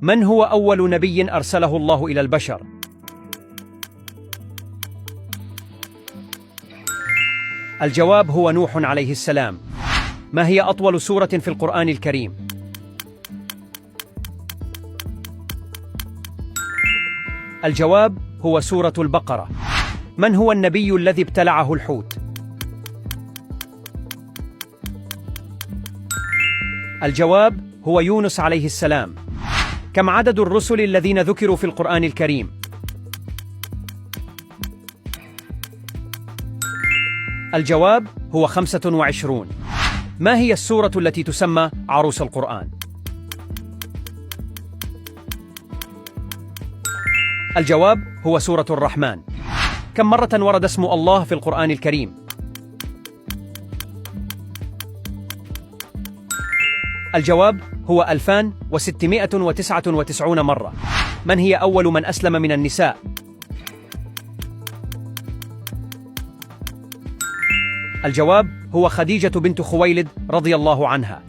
من هو أول نبي أرسله الله إلى البشر؟ الجواب هو نوح عليه السلام. ما هي أطول سورة في القرآن الكريم؟ الجواب هو سورة البقرة. من هو النبي الذي ابتلعه الحوت؟ الجواب هو يونس عليه السلام. كم عدد الرسل الذين ذكروا في القرآن الكريم؟ الجواب هو 25. ما هي السورة التي تسمى عروس القرآن؟ الجواب هو سورة الرحمن. كم مرة ورد اسم الله في القرآن الكريم؟ الجواب هو 2699 مرة. من هي أول من أسلم من النساء؟ الجواب هو خديجة بنت خويلد رضي الله عنها.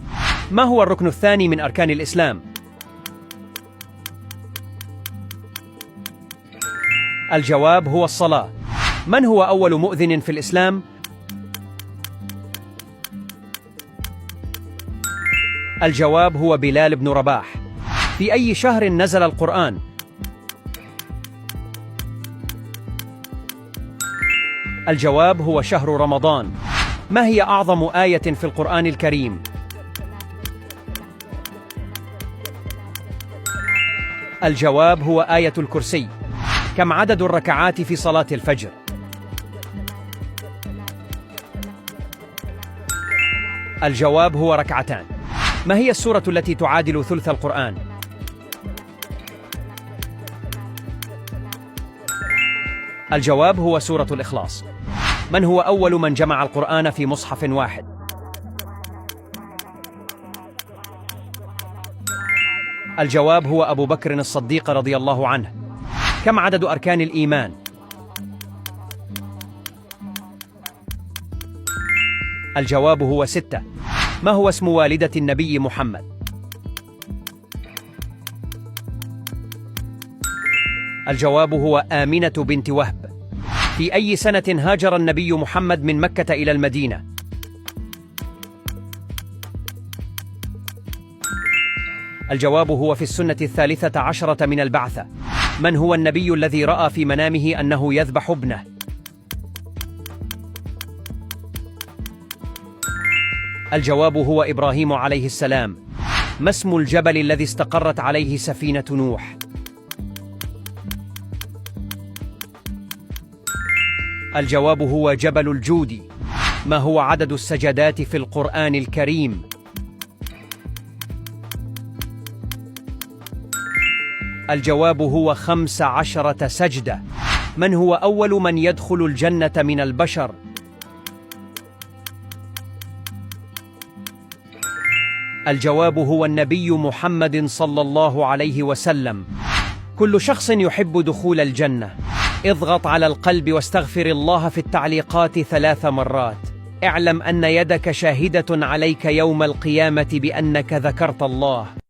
ما هو الركن الثاني من أركان الإسلام؟ الجواب هو الصلاة. من هو أول مؤذن في الإسلام؟ الجواب هو بلال بن رباح. في أي شهر نزل القرآن؟ الجواب هو شهر رمضان. ما هي أعظم آية في القرآن الكريم؟ الجواب هو آية الكرسي. كم عدد الركعات في صلاة الفجر؟ الجواب هو ركعتان. ما هي السورة التي تعادل ثلث القرآن؟ الجواب هو سورة الإخلاص. من هو أول من جمع القرآن في مصحف واحد؟ الجواب هو أبو بكر الصديق رضي الله عنه. كم عدد أركان الإيمان؟ الجواب هو 6. ما هو اسم والدة النبي محمد؟ الجواب هو آمنة بنت وهب. في أي سنة هاجر النبي محمد من مكة إلى المدينة؟ الجواب هو في السنة 13 من البعثة. من هو النبي الذي رأى في منامه أنه يذبح ابنه؟ الجواب هو إبراهيم عليه السلام. ما اسم الجبل الذي استقرت عليه سفينة نوح؟ الجواب هو جبل الجودي. ما هو عدد السجدات في القرآن الكريم؟ الجواب هو 15 سجدة. من هو أول من يدخل الجنة من البشر؟ الجواب هو النبي محمد صلى الله عليه وسلم. كل شخص يحب دخول الجنة. اضغط على القلب واستغفر الله في التعليقات 3 مرات. اعلم أن يدك شاهدة عليك يوم القيامة بأنك ذكرت الله.